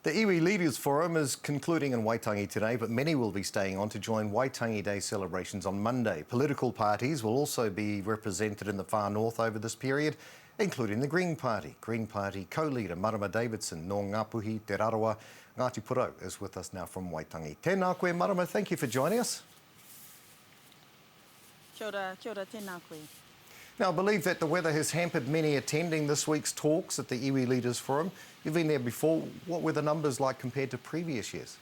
The Iwi Leaders Forum is concluding in Waitangi today, but many will be staying on to join Waitangi Day celebrations on Monday. Political parties will also be represented in the far north over this period, including the Green Party. Green Party co-leader Marama Davidson no Ngāpuhi Te Raroa Ngāti Porou is with us now from Waitangi. Tēnā koe Marama, thank you for joining us. Kia ora, tēnā koe. Now, I believe that the weather has hampered many attending this week's talks at the Iwi Leaders Forum. You've been there before. What were the numbers like compared to previous years?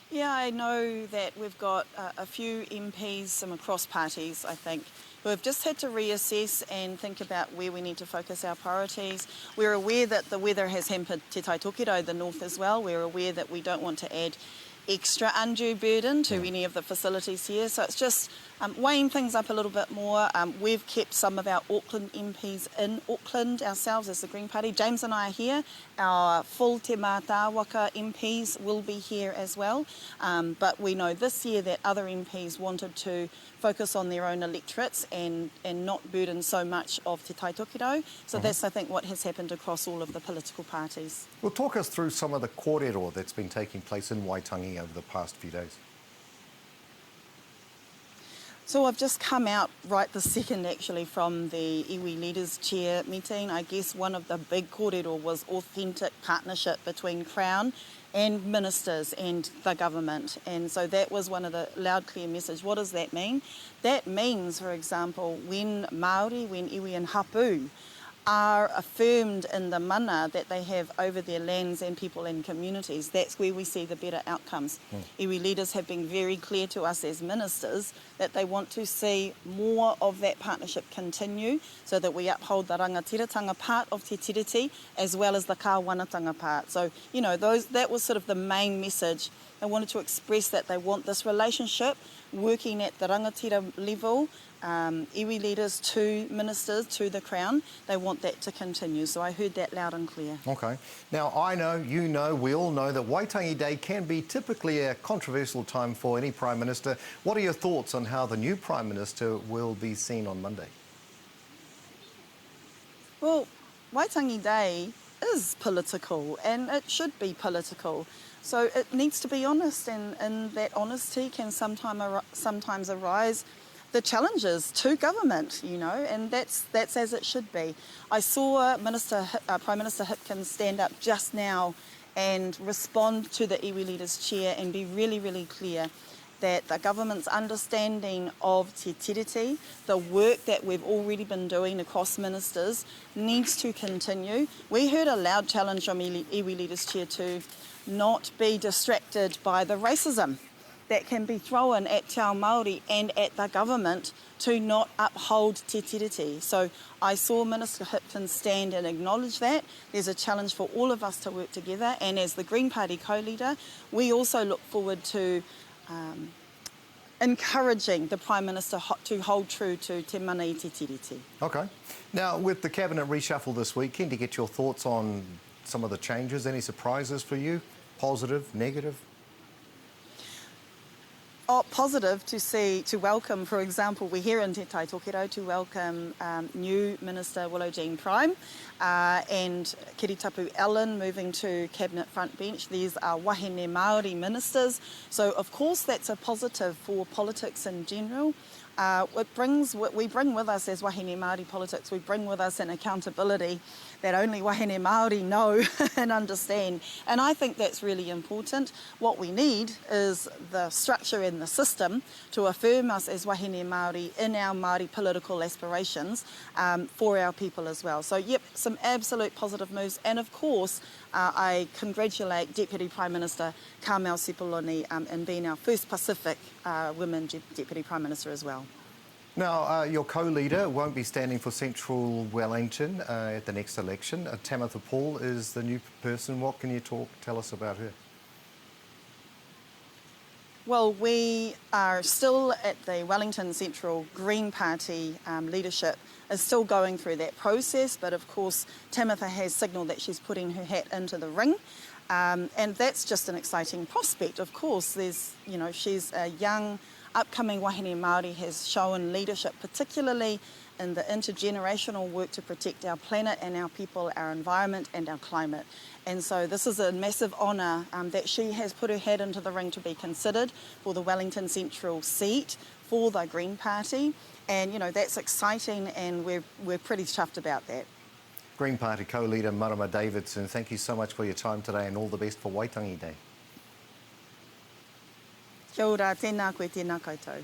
Yeah, I know that we've got a few MPs from across parties, I think, who have just had to reassess and think about where we need to focus our priorities. We're aware that the weather has hampered Te Tai Tokerau, the north as well. We're aware that we don't want to add extra undue burden to any of the facilities here. So it's just weighing things up a little bit more. We've kept some of our Auckland MPs in Auckland ourselves as the Green Party. James and I are here. Our full Te Mātāwaka MPs will be here as well. But we know this year that other MPs wanted to focus on their own electorates and not burden so much of Te Tai Tokerau. So that's, I think, what has happened across all of the political parties. Well, talk us through some of the kōrero that's been taking place in Waitangi over the past few days. So I've just come out right this second actually from the Iwi Leaders Chair meeting. I guess one of the big kōrero was authentic partnership between Crown and ministers and the government. And so that was one of the loud, clear message. What does that mean? That means, for example, when Māori, when iwi and hapu are affirmed in the mana that they have over their lands and people and communities, that's where we see the better outcomes. Iwi leaders have been very clear to us as ministers that they want to see more of that partnership continue so that we uphold the rangatiratanga part of Te Tiriti as well as the kāwanatanga part. So, you know, that was sort of the main message. They wanted to express that they want this relationship working at the rangatira level, iwi leaders to ministers, to the Crown. They want that to continue. So I heard that loud and clear. Okay. Now, I know, you know, we all know that Waitangi Day can be typically a controversial time for any Prime Minister. What are your thoughts on how the new Prime Minister will be seen on Monday? Well, Waitangi Day is political and it should be political. So it needs to be honest, and that honesty can sometimes arise the challenges to government, you know, and that's as it should be. I saw Prime Minister Hipkins stand up just now and respond to the Iwi Leaders Chair and be really, really clear that the government's understanding of Te Tiriti, the work that we've already been doing across ministers, needs to continue. We heard a loud challenge from Iwi Leaders Chair to not be distracted by the racism that can be thrown at Te Ao Māori and at the government to not uphold Te Tiriti. So I saw Minister Hipkins stand and acknowledge that. There's a challenge for all of us to work together, and as the Green Party co-leader, we also look forward to encouraging the Prime Minister to hold true to Te Mana I Te Tiriti. Okay. Now, with the Cabinet reshuffle this week, keen to get your thoughts on some of the changes. Any surprises for you? Positive, negative? Oh, positive to welcome, for example, we're here in Te Tai Tokerau to welcome new Minister Willow Jean Prime and Kiritapu Ellen moving to Cabinet front bench. These are wahine Māori ministers. So, of course, that's a positive for politics in general. What we bring with us as wahine Māori politics, we bring with us an accountability that only wahine Māori know and understand. And I think that's really important. What we need is the structure and the system to affirm us as wahine Māori in our Māori political aspirations for our people as well. So, yep, some absolute positive moves. And of course, I congratulate Deputy Prime Minister Carmel Sepuloni in being our first Pacific women Deputy Prime Minister as well. Now, your co-leader won't be standing for Central Wellington at the next election. Tamitha Paul is the new person. What can you tell us about her? Well, we are still at the Wellington Central Green Party leadership is still going through that process, but of course Tamitha has signalled that she's putting her hat into the ring, and that's just an exciting prospect. Of course, she's a young upcoming wahine Māori, has shown leadership, particularly in the intergenerational work to protect our planet and our people, our environment and our climate. And so this is a massive honour that she has put her hat into the ring to be considered for the Wellington Central seat for the Green Party. And, you know, that's exciting and we're pretty chuffed about that. Green Party co-leader Marama Davidson, thank you so much for your time today and all the best for Waitangi Day. Kia ora, tēnā koe, tēnā koutou.